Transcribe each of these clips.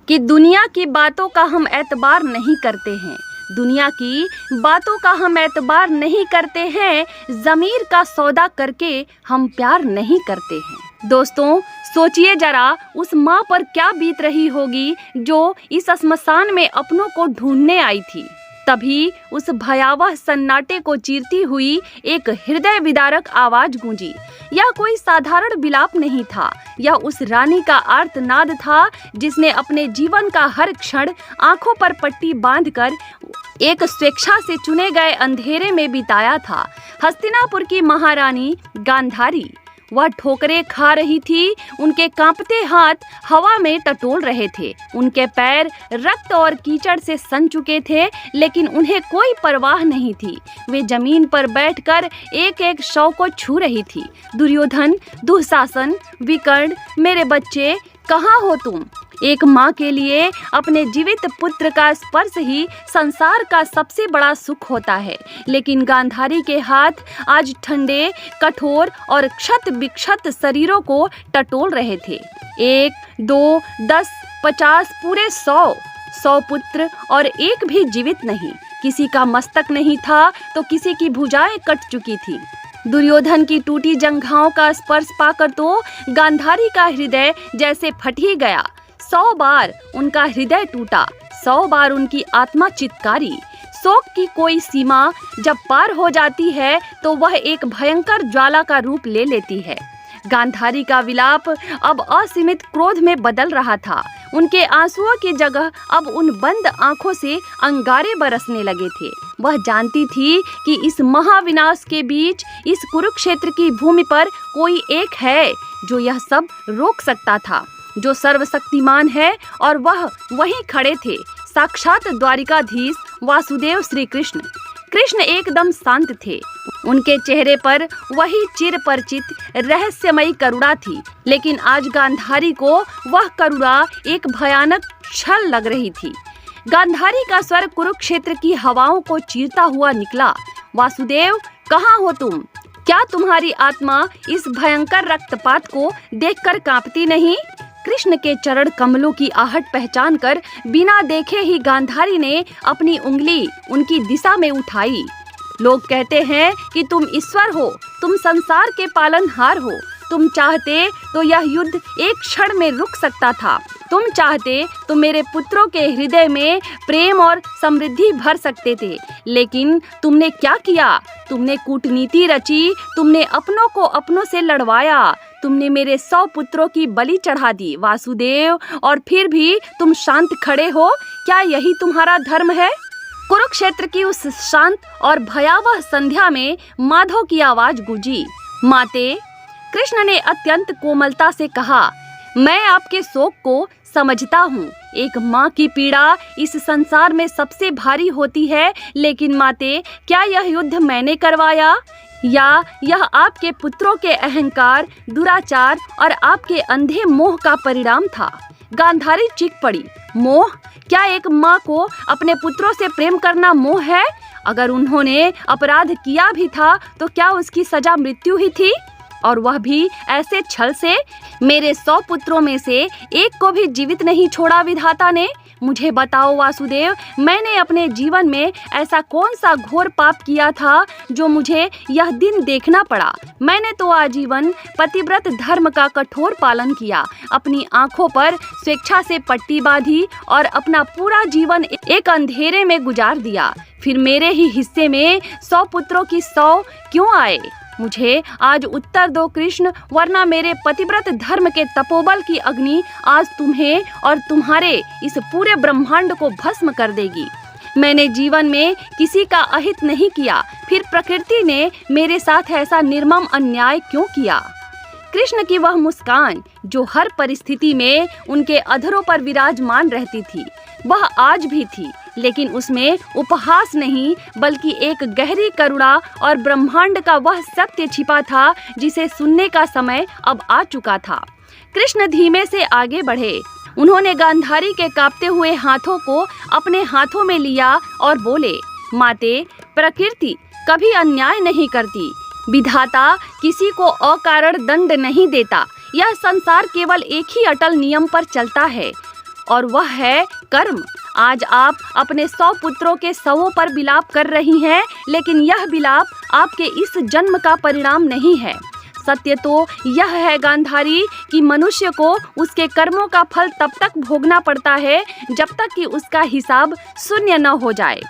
कि दुनिया की बातों का हम एतबार नहीं करते हैं, दुनिया की बातों का हम एतबार नहीं करते हैं, ज़मीर का सौदा करके हम प्यार नहीं करते हैं। दोस्तों, सोचिए जरा उस माँ पर क्या बीत रही होगी जो इस श्मशान में अपनों को ढूंढने आई थी। तभी उस भयावह सन्नाटे को चीरती हुई एक हृदय विदारक आवाज गूंजी। यह कोई साधारण विलाप नहीं था, यह उस रानी का आर्तनाद था जिसने अपने जीवन का हर क्षण आंखों पर पट्टी बांधकर एक स्वेच्छा से चुने गए अंधेरे में बिताया था। हस्तिनापुर की महारानी गांधारी, वह ठोकरें खा रही थी, उनके कांपते हाथ हवा में टटोल रहे थे, उनके पैर रक्त और कीचड़ से सन चुके थे, लेकिन उन्हें कोई परवाह नहीं थी। वे जमीन पर बैठकर एक एक शव को छू रही थी। दुर्योधन, दुःशासन, विकर्ण, मेरे बच्चे, कहाँ हो तुम? एक माँ के लिए अपने जीवित पुत्र का स्पर्श ही संसार का सबसे बड़ा सुख होता है, लेकिन गांधारी के हाथ आज ठंडे, कठोर और क्षत विक्षत शरीरों को टटोल रहे थे। 1, 2, 10, 50, पूरे 100 पुत्र और एक भी जीवित नहीं। किसी का मस्तक नहीं था तो किसी की भुजाएं कट चुकी थी। दुर्योधन की टूटी जंघाओं का स्पर्श पाकर तो गांधारी का हृदय जैसे फट ही गया। 100 बार उनका हृदय टूटा, 100 बार उनकी आत्मा चित्कारी। शोक की कोई सीमा जब पार हो जाती है तो वह एक भयंकर ज्वाला का रूप ले लेती है। गांधारी का विलाप अब असीमित क्रोध में बदल रहा था। उनके आंसुओं की जगह अब उन बंद आंखों से अंगारे बरसने लगे थे। वह जानती थी कि इस महाविनाश के बीच, इस कुरुक्षेत्र की भूमि पर कोई एक है जो यह सब रोक सकता था, जो सर्वशक्तिमान है, और वह वहीं खड़े थे, साक्षात द्वारिकाधीश वासुदेव श्री कृष्ण। कृष्ण एकदम शांत थे, उनके चेहरे पर वही चिर परिचित रहस्यमयी करुणा थी, लेकिन आज गांधारी को वह करुणा एक भयानक छल लग रही थी। गांधारी का स्वर कुरुक्षेत्र की हवाओं को चीरता हुआ निकला। वासुदेव, कहाँ हो तुम? क्या तुम्हारी आत्मा इस भयंकर रक्तपात को देखकर कांपती नहीं? कृष्ण के चरण कमलों की आहट पहचान कर बिना देखे ही गांधारी ने अपनी उंगली उनकी दिशा में उठाई। लोग कहते हैं कि तुम ईश्वर हो, तुम संसार के पालनहार हो। तुम चाहते तो यह युद्ध एक क्षण में रुक सकता था। तुम चाहते तो मेरे पुत्रों के हृदय में प्रेम और समृद्धि भर सकते थे, लेकिन तुमने क्या किया? तुमने कूटनीति रची, तुमने अपनों को अपनों से लड़वाया, तुमने मेरे 100 पुत्रों की बलि चढ़ा दी वासुदेव, और फिर भी तुम शांत खड़े हो। क्या यही तुम्हारा धर्म है? कुरुक्षेत्र की उस शांत और भयावह संध्या में माधव की आवाज गूंजी। माते, कृष्ण ने अत्यंत कोमलता से कहा, मैं आपके शोक को समझता हूँ। एक माँ की पीड़ा इस संसार में सबसे भारी होती है, लेकिन माते, क्या यह युद्ध मैंने करवाया या यह आपके पुत्रों के अहंकार, दुराचार और आपके अंधे मोह का परिणाम था? गांधारी चीख पड़ी। मोह? क्या एक माँ को अपने पुत्रों से प्रेम करना मोह है? अगर उन्होंने अपराध किया भी था तो क्या उसकी सजा मृत्यु ही थी, और वह भी ऐसे छल से? मेरे 100 पुत्रों में से एक को भी जीवित नहीं छोड़ा विधाता ने। मुझे बताओ वासुदेव, मैंने अपने जीवन में ऐसा कौन सा घोर पाप किया था जो मुझे यह दिन देखना पड़ा? मैंने तो आजीवन पतिव्रत धर्म का कठोर पालन किया, अपनी आंखों पर स्वेच्छा से पट्टी बांधी और अपना पूरा जीवन एक अंधेरे में गुजार दिया। फिर मेरे ही हिस्से में 100 पुत्रों की 100 क्यों आए? मुझे आज उत्तर दो कृष्ण, वरना मेरे पतिव्रत धर्म के तपोबल की अग्नि आज तुम्हें और तुम्हारे इस पूरे ब्रह्मांड को भस्म कर देगी। मैंने जीवन में किसी का अहित नहीं किया, फिर प्रकृति ने मेरे साथ ऐसा निर्मम अन्याय क्यों किया? कृष्ण की वह मुस्कान जो हर परिस्थिति में उनके अधरों पर विराजमान रहती थी, वह आज भी थी, लेकिन उसमें उपहास नहीं बल्कि एक गहरी करुणा और ब्रह्मांड का वह सत्य छिपा था जिसे सुनने का समय अब आ चुका था। कृष्ण धीमे से आगे बढ़े। उन्होंने गांधारी के कांपते हुए हाथों को अपने हाथों में लिया और बोले, माते, प्रकृति कभी अन्याय नहीं करती। विधाता किसी को अकारण दंड नहीं देता। यह संसार केवल एक ही अटल नियम पर चलता है। और वह है कर्म। आज आप अपने 100 पुत्रों के शवों पर विलाप कर रही हैं, लेकिन यह विलाप आपके इस जन्म का परिणाम नहीं है। सत्य तो यह है गांधारी कि मनुष्य को उसके कर्मों का फल तब तक भोगना पड़ता है जब तक कि उसका हिसाब शून्य न हो जाए।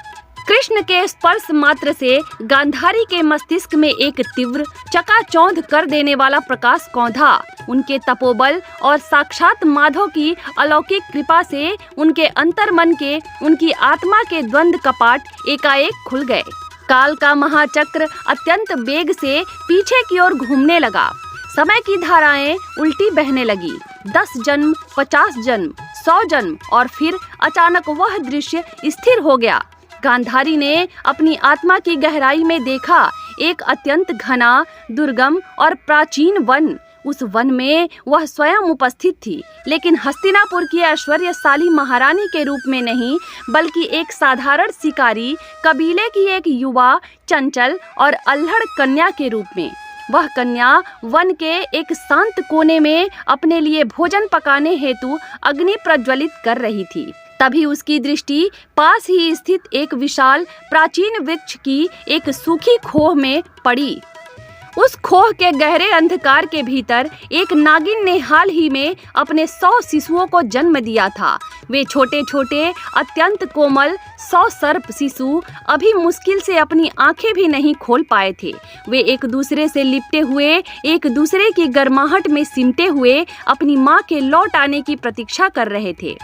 कृष्ण के स्पर्श मात्र से गांधारी के मस्तिष्क में एक तीव्र चकाचौंध कर देने वाला प्रकाश कौंधा। उनके तपोबल और साक्षात माधव की अलौकिक कृपा से उनके अंतर्मन के, उनकी आत्मा के द्वंद्व कपाट एकाएक खुल गए। काल का महाचक्र अत्यंत वेग से पीछे की ओर घूमने लगा। समय की धाराएं उल्टी बहने लगी। 10 जन्म, 50 जन्म, 100 जन्म और फिर अचानक वह दृश्य स्थिर हो गया। गांधारी ने अपनी आत्मा की गहराई में देखा एक अत्यंत घना, दुर्गम और प्राचीन वन। उस वन में वह स्वयं उपस्थित थी, लेकिन हस्तिनापुर की ऐश्वर्यशाली महारानी के रूप में नहीं, बल्कि एक साधारण शिकारी कबीले की एक युवा, चंचल और अल्हड़ कन्या के रूप में। वह कन्या वन के एक शांत कोने में अपने लिए भोजन पकाने हेतु अग्नि प्रज्वलित कर रही थी। तभी उसकी दृष्टि पास ही स्थित एक विशाल प्राचीन वृक्ष की एक सूखी खोह में पड़ी। उस खोह के गहरे अंधकार के भीतर एक नागिन ने हाल ही में अपने 100 शिशुओं को जन्म दिया था। वे छोटे छोटे अत्यंत कोमल 100 सर्प शिशु अभी मुश्किल से अपनी आंखें भी नहीं खोल पाए थे। वे एक दूसरे से लिपटे हुए, एक दूसरे की गर्माहट में सिमटे हुए अपनी माँ के लौट आने की प्रतीक्षा कर रहे थे।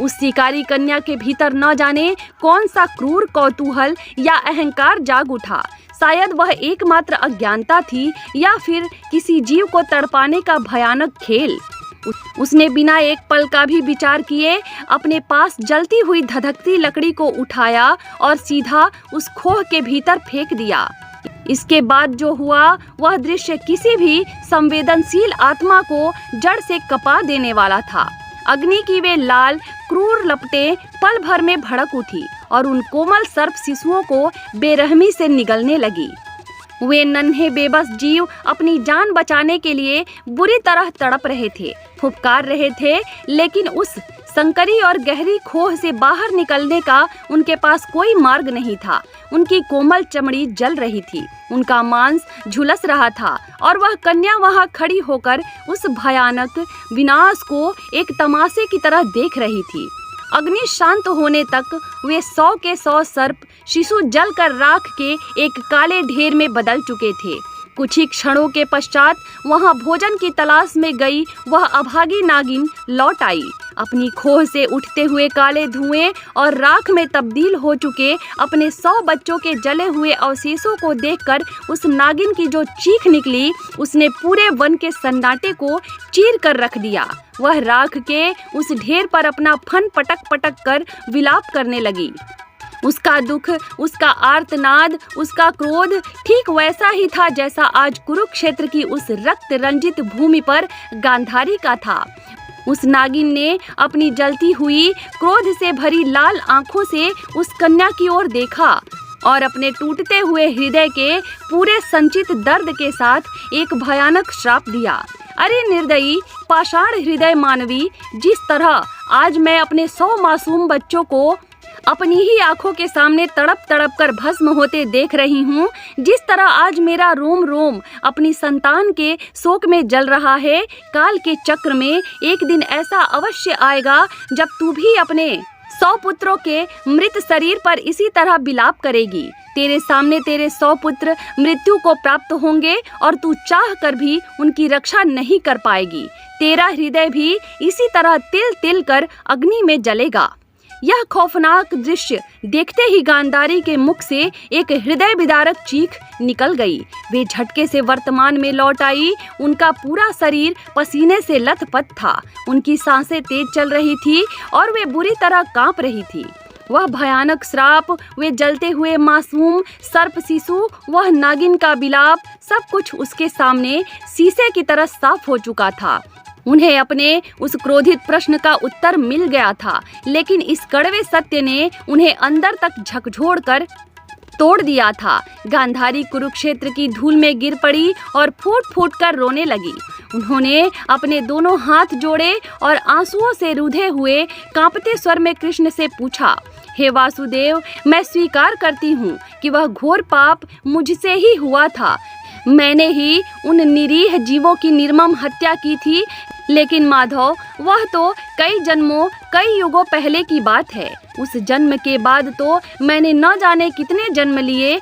उस शिकारी कन्या के भीतर न जाने कौन सा क्रूर कौतूहल या अहंकार जाग उठा। शायद वह एकमात्र अज्ञानता थी या फिर किसी जीव को तड़पाने का भयानक खेल। उसने बिना एक पल का भी विचार किए अपने पास जलती हुई धधकती लकड़ी को उठाया और सीधा उस खोह के भीतर फेंक दिया। इसके बाद जो हुआ वह दृश्य किसी भी संवेदनशील आत्मा को जड़ से कपा देने वाला था। अग्नि की वे लाल क्रूर लपटें पल भर में भड़क उठी और उन कोमल सर्प शिशुओं को बेरहमी से निगलने लगी। वे नन्हे बेबस जीव अपनी जान बचाने के लिए बुरी तरह तड़प रहे थे, फुफकार रहे थे, लेकिन उस संकरी और गहरी खोह से बाहर निकलने का उनके पास कोई मार्ग नहीं था। उनकी कोमल चमड़ी जल रही थी, उनका मांस झुलस रहा था और वह कन्या वहां खड़ी होकर उस भयानक विनाश को एक तमाशे की तरह देख रही थी। अग्नि शांत होने तक वे 100 के 100 सर्प शिशु जलकर राख के एक काले ढेर में बदल चुके थे। कुछ ही क्षणों के पश्चात वहां भोजन की तलाश में गई वह अभागी नागिन लौट आई। अपनी खोह से उठते हुए काले धुएं और राख में तब्दील हो चुके अपने 100 बच्चों के जले हुए अवशेषों को देखकर उस नागिन की जो चीख निकली, उसने पूरे वन के सन्नाटे को चीर कर रख दिया। वह राख के उस ढेर पर अपना फन पटक पटक कर विलाप करने लगी। उसका दुख, उसका आर्तनाद, उसका क्रोध ठीक वैसा ही था जैसा आज कुरुक्षेत्र की उस रक्त रंजित भूमि पर गांधारी का था। उस नागिन ने अपनी जलती हुई क्रोध से भरी लाल आंखों से उस कन्या की ओर देखा और अपने टूटते हुए हृदय के पूरे संचित दर्द के साथ एक भयानक श्राप दिया। अरे निर्दयी पाषाण हृदय मानवी, जिस तरह आज मैं अपने 100 मासूम बच्चों को अपनी ही आंखों के सामने तड़प तड़प कर भस्म होते देख रही हूँ, जिस तरह आज मेरा रोम रोम अपनी संतान के शोक में जल रहा है, काल के चक्र में एक दिन ऐसा अवश्य आएगा जब तू भी अपने 100 पुत्रों के मृत शरीर पर इसी तरह विलाप करेगी। तेरे सामने तेरे 100 पुत्र मृत्यु को प्राप्त होंगे और तू चाह कर भी उनकी रक्षा नहीं कर पाएगी। तेरा हृदय भी इसी तरह तिल तिल कर अग्नि में जलेगा। यह खौफनाक दृश्य देखते ही गांधारी के मुख से एक हृदय विदारक चीख निकल गई। वे झटके से वर्तमान में लौट आई। उनका पूरा शरीर पसीने से लथपथ था, उनकी सांसें तेज चल रही थी और वे बुरी तरह कांप रही थी। वह भयानक श्राप, वे जलते हुए मासूम सर्प शिशु, वह नागिन का विलाप, सब कुछ उसके सामने शीशे की तरह साफ हो चुका था। उन्हें अपने उस क्रोधित प्रश्न का उत्तर मिल गया था, लेकिन इस कड़वे सत्य ने उन्हें अंदर तक झकझोर कर तोड़ दिया था। गांधारी कुरुक्षेत्र की धूल में गिर पड़ी और फूट फूट कर रोने लगी। उन्होंने अपने दोनों हाथ जोड़े और आंसुओं से रूधे हुए कांपते स्वर में कृष्ण से पूछा, हे वासुदेव, मैं स्वीकार करती हूँ कि वह घोर पाप मुझसे ही हुआ था। मैंने ही उन निरीह जीवों की निर्मम हत्या की थी, लेकिन माधव, वह तो कई जन्मों कई युगों पहले की बात है। उस जन्म के बाद तो मैंने न जाने कितने जन्म लिए।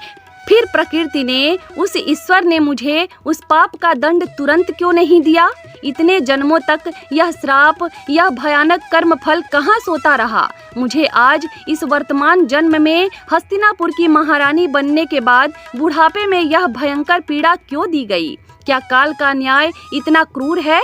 फिर प्रकृति ने, उस ईश्वर ने मुझे उस पाप का दंड तुरंत क्यों नहीं दिया? इतने जन्मों तक यह श्राप, यह भयानक कर्म फल कहाँ सोता रहा? मुझे आज इस वर्तमान जन्म में हस्तिनापुर की महारानी बनने के बाद बुढ़ापे में यह भयंकर पीड़ा क्यों दी गई? क्या काल का न्याय इतना क्रूर है?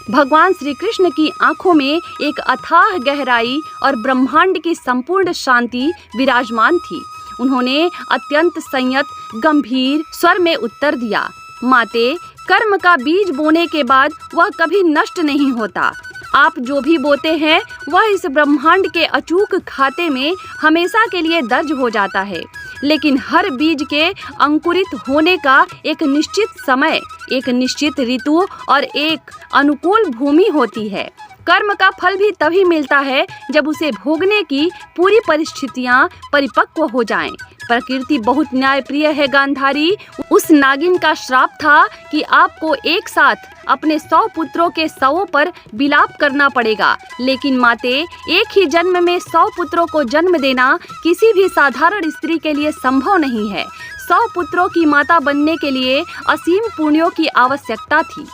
भगवान श्री कृष्ण की आंखों में एक अथाह गहराई और ब्रह्मांड की संपूर्ण शांति विराजमान थी। उन्होंने अत्यंत संयत गंभीर स्वर में उत्तर दिया, माते, कर्म का बीज बोने के बाद वह कभी नष्ट नहीं होता। आप जो भी बोते हैं वह इस ब्रह्मांड के अचूक खाते में हमेशा के लिए दर्ज हो जाता है। लेकिन हर बीज के अंकुरित होने का एक निश्चित समय, एक निश्चित ऋतु और एक अनुकूल भूमि होती है। कर्म का फल भी तभी मिलता है जब उसे भोगने की पूरी परिस्थितियां परिपक्व हो जाएं। प्रकृति बहुत न्यायप्रिय है गांधारी। उस नागिन का श्राप था कि आपको एक साथ अपने 100 पुत्रों के शवों पर विलाप करना पड़ेगा। लेकिन माते, एक ही जन्म में 100 पुत्रों को जन्म देना किसी भी साधारण स्त्री के लिए संभव नहीं है। 100 पुत्रों की माता बनने के लिए असीम पुण्यों की आवश्यकता थी।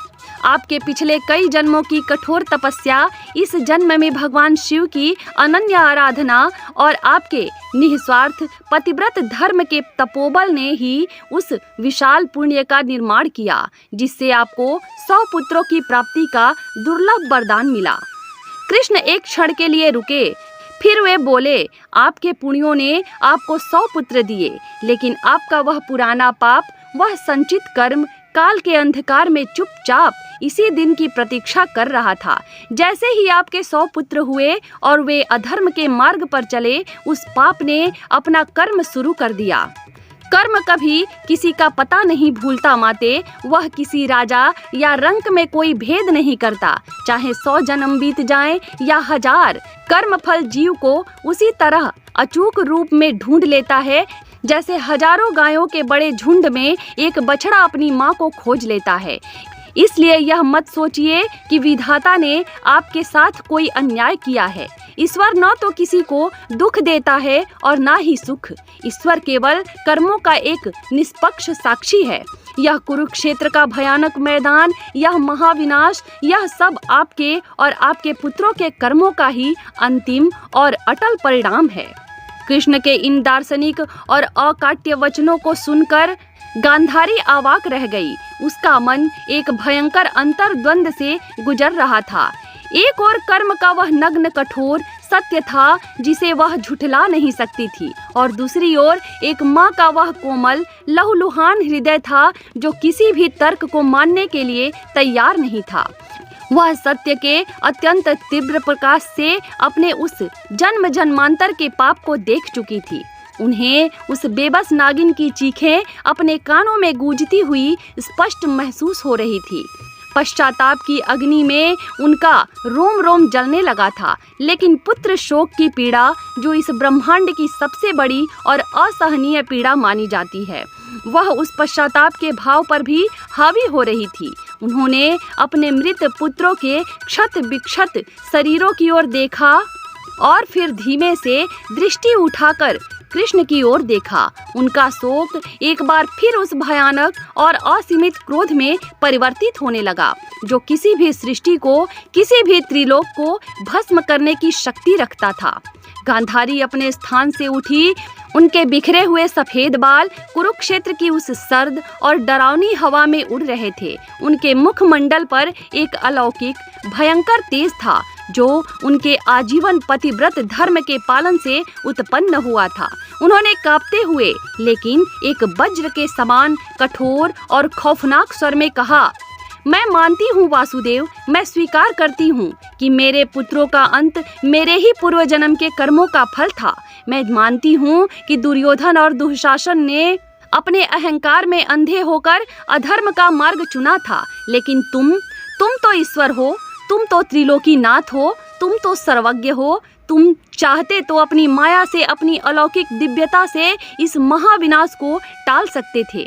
आपके पिछले कई जन्मों की कठोर तपस्या, इस जन्म में भगवान शिव की अनन्य आराधना और आपके निस्वार्थ पतिव्रत धर्म के तपोबल ने ही उस विशाल पुण्य का निर्माण किया, जिससे आपको 100 पुत्रों की प्राप्ति का दुर्लभ वरदान मिला। कृष्ण एक क्षण के लिए रुके, फिर वे बोले, आपके पुण्यों ने आपको 100 पुत्र दिए, लेकिन आपका वह पुराना पाप, वह संचित कर्म काल के अंधकार में चुपचाप इसी दिन की प्रतीक्षा कर रहा था। जैसे ही आपके 100 पुत्र हुए और वे अधर्म के मार्ग पर चले, उस पाप ने अपना कर्म शुरू कर दिया। कर्म कभी किसी का पता नहीं भूलता माते। वह किसी राजा या रंक में कोई भेद नहीं करता। चाहे 100 जन्म बीत जाएं या 1000, कर्म फल जीव को उसी तरह अचूक रूप में ढूंढ लेता है, जैसे हजारों गायों के बड़े झुंड में एक बछड़ा अपनी माँ को खोज लेता है। इसलिए यह मत सोचिए कि विधाता ने आपके साथ कोई अन्याय किया है। ईश्वर न तो किसी को दुख देता है और ना ही सुख। ईश्वर केवल कर्मों का एक निष्पक्ष साक्षी है। यह कुरुक्षेत्र का भयानक मैदान, यह महाविनाश, यह सब आपके और आपके पुत्रों के कर्मों का ही अंतिम और अटल परिणाम है। कृष्ण के इन दार्शनिक और अकाट्य वचनों को सुनकर गांधारी अवाक रह गई। उसका मन एक भयंकर अंतर्द्वंद से गुजर रहा था। एक और कर्म का वह नग्न कठोर सत्य था जिसे वह झुठला नहीं सकती थी, और दूसरी ओर एक माँ का वह कोमल लहूलुहान हृदय था जो किसी भी तर्क को मानने के लिए तैयार नहीं था। वह सत्य के अत्यंत तीव्र प्रकाश से अपने उस जन्म जन्मांतर के पाप को देख चुकी थी। उन्हें उस बेबस नागिन की चीखें अपने कानों में गूंजती हुई स्पष्ट महसूस हो रही थी। पश्चाताप की अग्नि में उनका रोम रोम जलने लगा था। लेकिन पुत्र शोक की पीड़ा, जो इस ब्रह्मांड की सबसे बड़ी और असहनीय पीड़ा मानी जाती है, वह उस पश्चाताप के भाव पर भी हावी हो रही थी। उन्होंने अपने मृत पुत्रों के क्षत विक्षत शरीरों की ओर देखा और फिर धीमे से दृष्टि उठाकर कृष्ण की ओर देखा। उनका शोक एक बार फिर उस भयानक और असीमित क्रोध में परिवर्तित होने लगा, जो किसी भी सृष्टि को, किसी भी त्रिलोक को भस्म करने की शक्ति रखता था। गांधारी अपने स्थान से उठी। उनके बिखरे हुए सफेद बाल कुरुक्षेत्र की उस सर्द और डरावनी हवा में उड़ रहे थे। उनके मुखमंडल पर एक अलौकिक भयंकर तेज था, जो उनके आजीवन पतिव्रत धर्म के पालन से उत्पन्न हुआ था। उन्होंने कांपते हुए लेकिन एक वज्र के समान कठोर और खौफनाक स्वर में कहा, मैं मानती हूँ वासुदेव, मैं स्वीकार करती हूँ कि मेरे पुत्रों का अंत मेरे ही पूर्व जन्म के कर्मों का फल था। मैं मानती हूँ कि दुर्योधन और दुशासन ने अपने अहंकार में अंधे होकर अधर्म का मार्ग चुना था, लेकिन तुम तो ईश्वर हो, तुम तो त्रिलोकीनाथ हो, तुम तो सर्वज्ञ हो। तुम चाहते तो अपनी माया से, अपनी अलौकिक दिव्यता से इस महाविनाश को टाल सकते थे।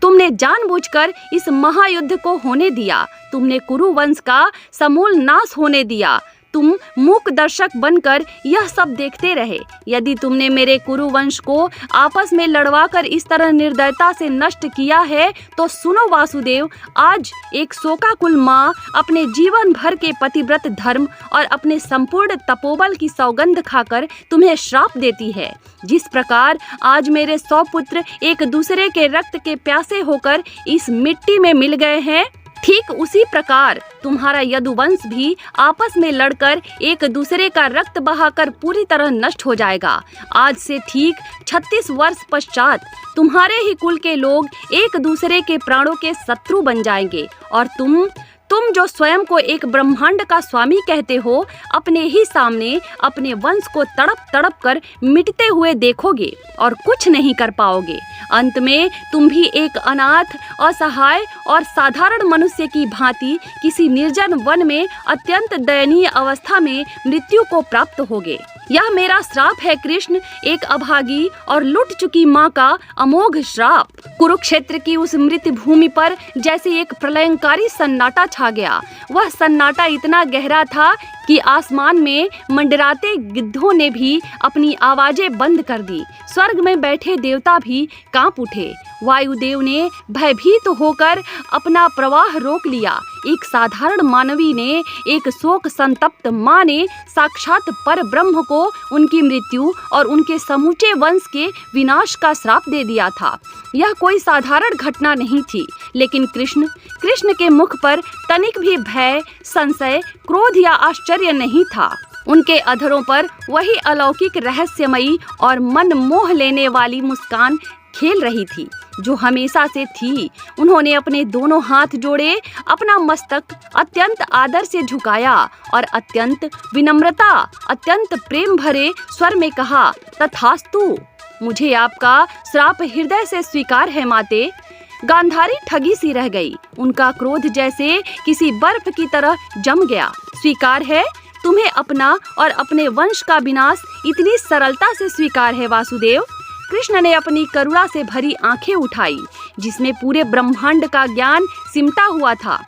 तुमने जानबूझकर इस महायुद्ध को होने दिया। तुमने कुरु वंश का समूल नाश होने दिया। तुम मूक दर्शक बनकर यह सब देखते रहे। यदि तुमने मेरे कुरु वंश को आपस में लड़वाकर इस तरह निर्दयता से नष्ट किया है तो सुनो वासुदेव, आज एक शोकाकुल माँ अपने जीवन भर के पतिव्रत धर्म और अपने संपूर्ण तपोबल की सौगंध खाकर तुम्हें श्राप देती है। जिस प्रकार आज मेरे 100 पुत्र एक दूसरे के रक्त के प्यासे होकर इस मिट्टी में मिल गए हैं, ठीक उसी प्रकार तुम्हारा यदुवंश भी आपस में लड़कर एक दूसरे का रक्त बहाकर पूरी तरह नष्ट हो जाएगा। आज से ठीक 36 वर्ष पश्चात तुम्हारे ही कुल के लोग एक दूसरे के प्राणों के शत्रु बन जाएंगे और तुम जो स्वयं को एक ब्रह्मांड का स्वामी कहते हो, अपने ही सामने अपने वंश को तड़प तड़प कर मिटते हुए देखोगे और कुछ नहीं कर पाओगे। अंत में तुम भी एक अनाथ, असहाय और साधारण मनुष्य की भांति किसी निर्जन वन में अत्यंत दयनीय अवस्था में मृत्यु को प्राप्त होगे। यह मेरा श्राप है कृष्ण, एक अभागी और लुट चुकी माँ का अमोघ श्राप। कुरुक्षेत्र की उस मृत भूमि पर जैसे एक प्रलयंकारी सन्नाटा छा गया। वह सन्नाटा इतना गहरा था कि आसमान में मंडराते गिद्धों ने भी अपनी आवाजें बंद कर दी। स्वर्ग में बैठे देवता भी कांप उठे। वायुदेव ने भयभीत होकर अपना प्रवाह रोक लिया। एक साधारण मानवी ने, एक शोक संतप्त माँ ने साक्षात पर ब्रह्म को उनकी मृत्यु और उनके समूचे वंश के विनाश का श्राप दे दिया था। यह कोई साधारण घटना नहीं थी, लेकिन कृष्ण के मुख पर तनिक भी भय, संशय, क्रोध या आश्चर्य नहीं था। उनके अधरों पर वही अलौकिक रहस्यमयी और मन मोह लेने वाली मुस्कान खेल रही थी जो हमेशा से थी। उन्होंने अपने दोनों हाथ जोड़े, अपना मस्तक अत्यंत आदर से झुकाया और अत्यंत विनम्रता, अत्यंत प्रेम भरे स्वर में कहा, तथास्तु, मुझे आपका श्राप हृदय से स्वीकार है माते। गांधारी ठगी सी रह गई। उनका क्रोध जैसे किसी बर्फ की तरह जम गया। स्वीकार है तुम्हें, अपना और अपने वंश का विनाश इतनी सरलता से स्वीकार है वासुदेव। कृष्ण ने अपनी करुणा से भरी आंखें उठाई जिसमें पूरे ब्रह्मांड का ज्ञान सिमटा हुआ था।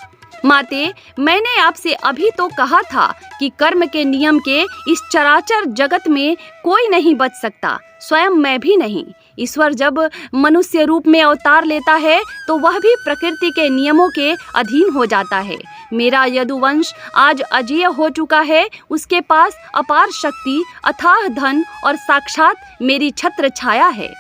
माते, मैंने आपसे अभी तो कहा था कि कर्म के नियम के इस चराचर जगत में कोई नहीं बच सकता, स्वयं मैं भी नहीं। ईश्वर जब मनुष्य रूप में अवतार लेता है तो वह भी प्रकृति के नियमों के अधीन हो जाता है। मेरा यदुवंश आज अजेय हो चुका है। उसके पास अपार शक्ति, अथाह धन और साक्षात मेरी छत्र छाया है।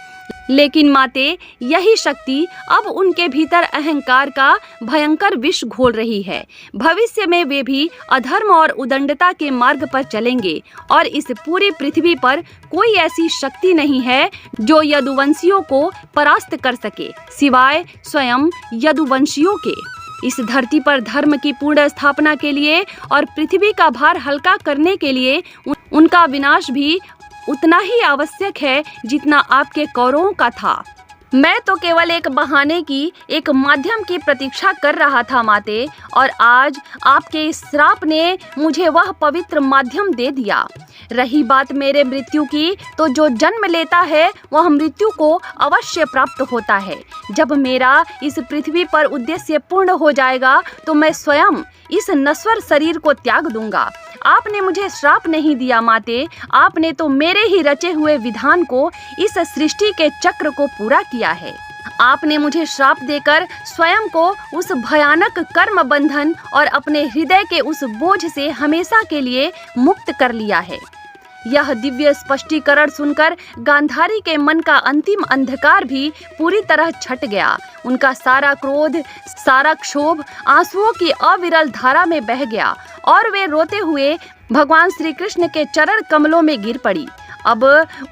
लेकिन माते, यही शक्ति अब उनके भीतर अहंकार का भयंकर विष घोल रही है। भविष्य में वे भी अधर्म और उदंडता के मार्ग पर चलेंगे और इस पूरी पृथ्वी पर कोई ऐसी शक्ति नहीं है जो यदुवंशियों को परास्त कर सके, सिवाय स्वयं यदुवंशियों के। इस धरती पर धर्म की पूर्ण स्थापना के लिए और पृथ्वी का भार हल्का करने के लिए उनका विनाश भी उतना ही आवश्यक है जितना आपके कौरवों का था। मैं तो केवल एक बहाने की, एक माध्यम की प्रतीक्षा कर रहा था माते, और आज आपके इस श्राप ने मुझे वह पवित्र माध्यम दे दिया। रही बात मेरे मृत्यु की, तो जो जन्म लेता है वह मृत्यु को अवश्य प्राप्त होता है। जब मेरा इस पृथ्वी पर उद्देश्य पूर्ण हो जाएगा तो मैं स्वयं इस नश्वर शरीर को त्याग दूंगा। आपने मुझे श्राप नहीं दिया माते, आपने तो मेरे ही रचे हुए विधान को, इस सृष्टि के चक्र को पूरा किया है। आपने मुझे श्राप देकर स्वयं को उस भयानक कर्म बंधन और अपने हृदय के उस बोझ से हमेशा के लिए मुक्त कर लिया है। यह दिव्य स्पष्टीकरण सुनकर गांधारी के मन का अंतिम अंधकार भी पूरी तरह छट गया। उनका सारा क्रोध, सारा क्षोभ आंसुओं की अविरल धारा में बह गया और वे रोते हुए भगवान श्री कृष्ण के चरण कमलों में गिर पड़ी। अब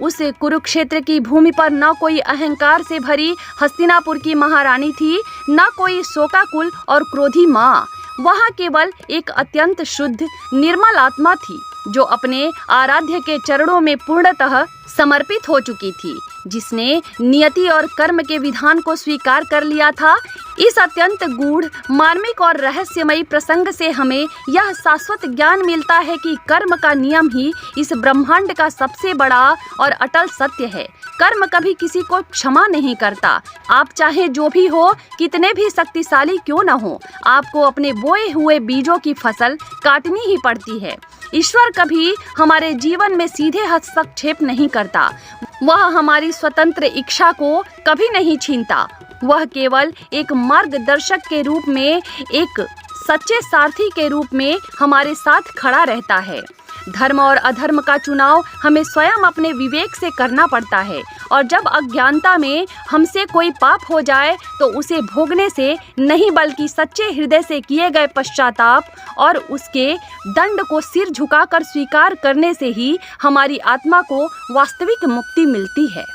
उस कुरुक्षेत्र की भूमि पर न कोई अहंकार से भरी हस्तिनापुर की महारानी थी, न कोई शोकाकुल और क्रोधी माँ। वहाँ केवल एक अत्यंत शुद्ध निर्मल आत्मा थी, जो अपने आराध्य के चरणों में पूर्णतः समर्पित हो चुकी थी, जिसने नियति और कर्म के विधान को स्वीकार कर लिया था। इस अत्यंत गूढ़, मार्मिक और रहस्यमयी प्रसंग से हमें यह शाश्वत ज्ञान मिलता है कि कर्म का नियम ही इस ब्रह्मांड का सबसे बड़ा और अटल सत्य है। कर्म कभी किसी को क्षमा नहीं करता। आप चाहे जो भी हो, कितने भी शक्तिशाली क्यों न हो, आपको अपने बोए हुए बीजों की फसल काटनी ही पड़ती है। ईश्वर कभी हमारे जीवन में सीधे हस्तक्षेप नहीं करता। वह हमारी स्वतंत्र इच्छा को कभी नहीं छीनता। वह केवल एक मार्गदर्शक के रूप में, एक सच्चे सारथी के रूप में हमारे साथ खड़ा रहता है। धर्म और अधर्म का चुनाव हमें स्वयं अपने विवेक से करना पड़ता है, और जब अज्ञानता में हमसे कोई पाप हो जाए तो उसे भोगने से नहीं, बल्कि सच्चे हृदय से किए गए पश्चाताप और उसके दंड को सिर झुकाकर स्वीकार करने से ही हमारी आत्मा को वास्तविक मुक्ति मिलती है।